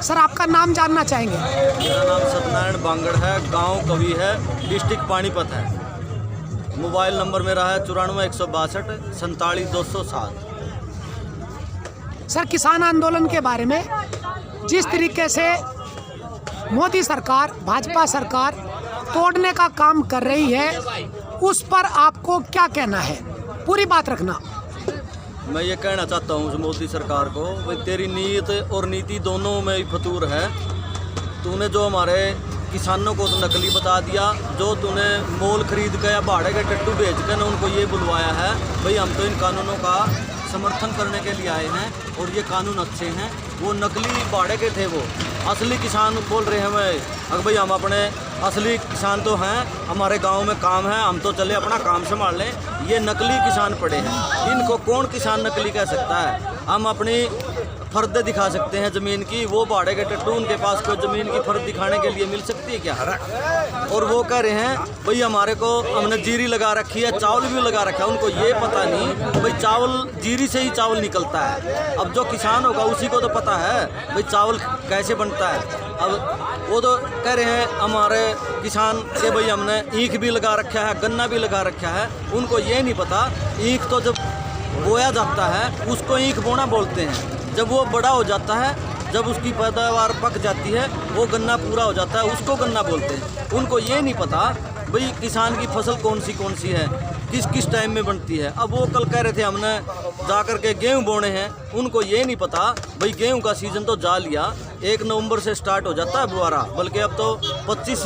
Sir आपका नाम जानना चाहेंगे? मेरा नाम सत्यनारायण बांगड़ है, गांव कवि है, डिस्ट्रिक्ट पानीपत है। मोबाइल नंबर मेरा है 94 162 47 207। सर किसान आंदोलन के बारे में जिस तरीके से मोदी सरकार, भाजपा सरकार तोड़ने का काम कर रही है, उस पर आपको क्या कहना है? पूरी बात रखना। मैं ये कहना चाहता हूँ उस मोदी सरकार को, भाई तेरी नीयत और नीति दोनों में ही फतूर है। तूने जो हमारे किसानों को तो नकली बता दिया, जो तूने मोल खरीद के या भाड़े के टट्टू बेच कर उनको ये बुलवाया है, भाई हम तो इन कानूनों का समर्थन करने के लिए आए हैं और ये कानून अच्छे हैं। वो नकली भाड़े के थे, वो असली किसान बोल रहे हैं हमें, अगर भाई हम अपने असली किसान तो हैं, हमारे गांव में काम है, हम तो चले अपना काम संभाल लें। ये नकली किसान पड़े हैं, इनको कौन किसान नकली कह सकता है? हम अपनी फर्द दिखा सकते हैं ज़मीन की, वो भाड़े के टट्टू उनके पास कोई ज़मीन की फर्द दिखाने के लिए मिल सकती है क्या? और वो कह रहे हैं भाई हमारे को, हमने जीरी लगा रखी है, चावल भी लगा रखा है, उनको ये पता नहीं भाई चावल जीरी से ही चावल निकलता है। अब जो किसान होगा उसी को तो पता है भाई चावल कैसे बनता है। अब वो तो कह रहे हैं हमारे किसान के भाई हमने ईख भी लगा रखा है, गन्ना भी लगा रखा है, उनको ये नहीं पता ईख तो जब बोया जाता है उसको ईख बोना बोलते हैं। जब वो बड़ा हो जाता है, जब उसकी पैदावार पक जाती है, वो गन्ना पूरा हो जाता है, उसको गन्ना बोलते हैं। उनको ये नहीं पता भाई किसान की फसल कौन सी है, किस किस टाइम में बनती है। अब वो कल कह रहे थे हमने जा कर के गेहूँ बोने हैं, उनको ये नहीं पता भाई गेहूँ का सीज़न तो जा लिया, 1 नवंबर से स्टार्ट हो जाता है बुआरा, बल्कि अब तो 25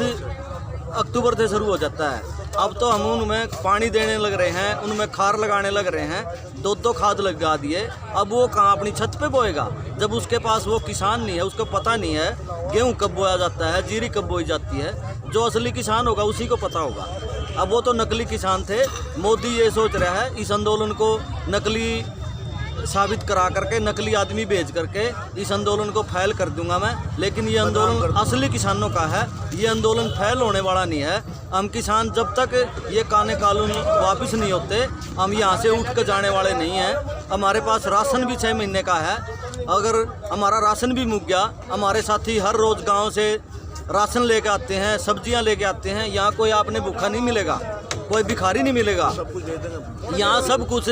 अक्टूबर से शुरू हो जाता है। अब तो हम उनमें पानी देने लग रहे हैं, उनमें खार लगाने लग रहे हैं, 2 खाद लगा दिए। अब वो कहाँ अपनी छत पे बोएगा जब उसके पास वो किसान नहीं है, उसको पता नहीं है गेहूँ कब बोया जाता है, जीरी कब बोई जाती है। जो असली किसान होगा उसी को पता होगा। अब वो तो नकली किसान थे। मोदी ये सोच रहा है इस आंदोलन को नकली साबित करा करके, नकली आदमी भेज करके इस आंदोलन को फैल कर दूंगा मैं, लेकिन ये आंदोलन असली किसानों का है, ये आंदोलन फैल होने वाला नहीं है। हम किसान जब तक ये कानून वापस नहीं होते, हम यहाँ से उठ कर जाने वाले नहीं हैं। हमारे पास राशन भी 6 महीने का है, अगर हमारा राशन भी मुक गया, हमारे साथी हर रोज़ गाँव से राशन लेके आते हैं, सब्जियाँ लेके आते हैं, यहाँ कोई आपने भूखा नहीं मिलेगा, कोई भिखारी नहीं मिलेगा, यहाँ सब कुछ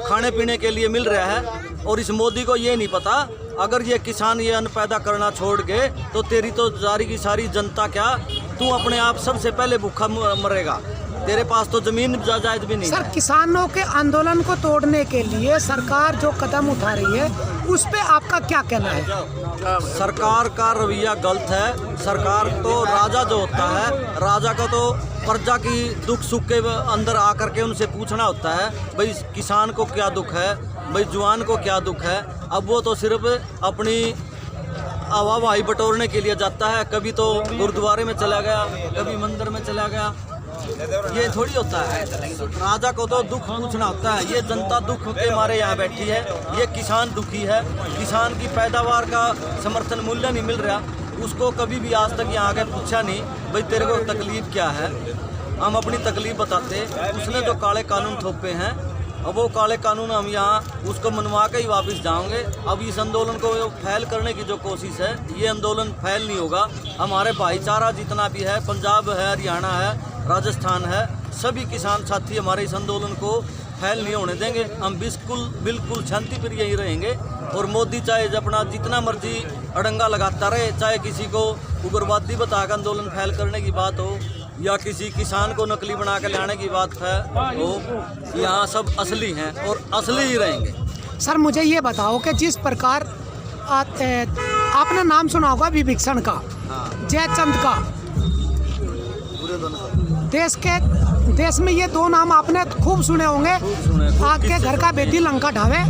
खाने पीने के लिए मिल रहा है। और इस मोदी को ये नहीं पता अगर ये किसान ये अन्न पैदा करना छोड़ गए तो तेरी तो सारी की सारी जनता क्या, तू अपने आप सबसे पहले भूखा मरेगा, तेरे पास तो जमीन जायदाद भी नहीं। सर किसानों के आंदोलन को तोड़ने के लिए सरकार जो कदम उठा रही है उस पे आपका क्या कहना है? सरकार का रवैया गलत है। सरकार तो राजा जो होता है, राजा का तो प्रजा की दुख सुख के अंदर आकर के उनसे पूछना होता है भाई किसान को क्या दुख है, भाई जवान को क्या दुख है। अब वो तो सिर्फ अपनी आवाजाही बटोरने के लिए जाता है, कभी तो गुरुद्वारे में चला गया, कभी मंदिर में चला गया, ये थोड़ी होता है। राजा को तो दुख पूछना होता है। ये जनता दुख के मारे यहाँ बैठी है, ये किसान दुखी है, किसान की पैदावार का समर्थन मूल्य नहीं मिल रहा, उसको कभी भी आज तक यहाँ आके पूछा नहीं भाई तेरे को तकलीफ क्या है। हम अपनी तकलीफ बताते, उसने जो काले कानून थोपे हैं, अब वो काले कानून हम यहाँ उसको मनवा के ही वापस जाएंगे। अब इस आंदोलन को फैल करने की जो कोशिश है, ये आंदोलन फैल नहीं होगा। हमारे भाईचारा जितना भी है, पंजाब है, हरियाणा है, राजस्थान है, सभी किसान साथी हमारे इस आंदोलन को फैल नहीं होने देंगे। हम बिल्कुल शांति प्रिय ही रहेंगे। और मोदी चाहे अपना जितना मर्जी अड़ंगा लगाता रहे, चाहे किसी को उग्रवादी बताकर आंदोलन फैल करने की बात हो या किसी किसान को नकली बना के लाने की बात हो, यहाँ सब असली हैं और असली ही रहेंगे। सर मुझे ये बताओ कि जिस प्रकार आपने नाम सुना होगा विभीषण का, जयचंद का, देश में ये 2 नाम आपने खूब सुने होंगे, आपके घर का बेटी लंका ढावे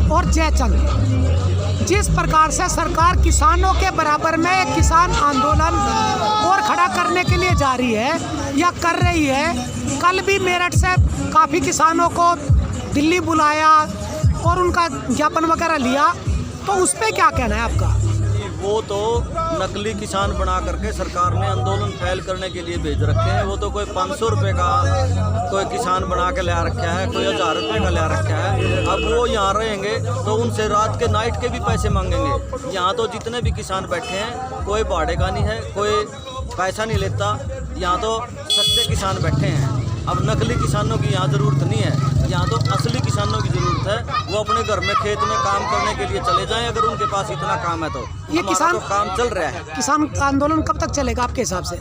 और जयचंद। जिस प्रकार से सरकार किसानों के बराबर में किसान आंदोलन और खड़ा करने के लिए जा रही है या कर रही है, कल भी मेरठ से काफ़ी किसानों को दिल्ली बुलाया और उनका ज्ञापन वगैरह लिया, तो उस पर क्या कहना है आपका? वो वो तो नकली किसान बना करके सरकार ने आंदोलन फैल करने के लिए भेज रखे हैं। वो तो कोई 500 रुपये का कोई किसान बना के ला रखा है, कोई 1000 रुपये का ला रखा है। अब वो यहाँ रहेंगे तो उनसे रात के नाइट के भी पैसे मांगेंगे। यहाँ तो जितने भी किसान बैठे हैं कोई भाड़े का नहीं है, कोई पैसा नहीं लेता। यहाँ तो सच्चे किसान बैठे हैं। अब नकली किसानों की यहाँ ज़रूरत नहीं है, यहाँ तो असली किसानों की ज़रूरत है। वो अपने घर में खेत में काम करने के लिए चले जाएं अगर उनके पास इतना काम है तो। ये किसान तो काम चल रहा है। किसान आंदोलन कब तक चलेगा आपके हिसाब से?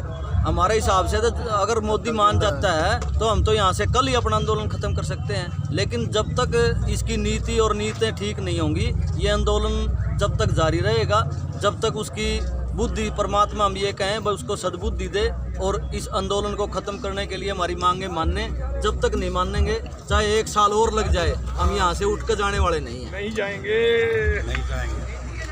हमारे हिसाब से तो अगर मोदी मान जाता है तो हम तो यहाँ से कल ही अपना आंदोलन ख़त्म कर सकते हैं। लेकिन जब तक इसकी नीति और नीतियाँ ठीक नहीं होंगी, ये आंदोलन जब तक जारी रहेगा, जब तक उसकी बुद्धि, परमात्मा हम ये कहें भाई उसको सद्बुद्धि दे और इस आंदोलन को ख़त्म करने के लिए हमारी मांगे मानने। जब तक नहीं मानेंगे, चाहे 1 साल और लग जाए, हम यहाँ से उठ कर जाने वाले नहीं हैं। नहीं जाएंगे।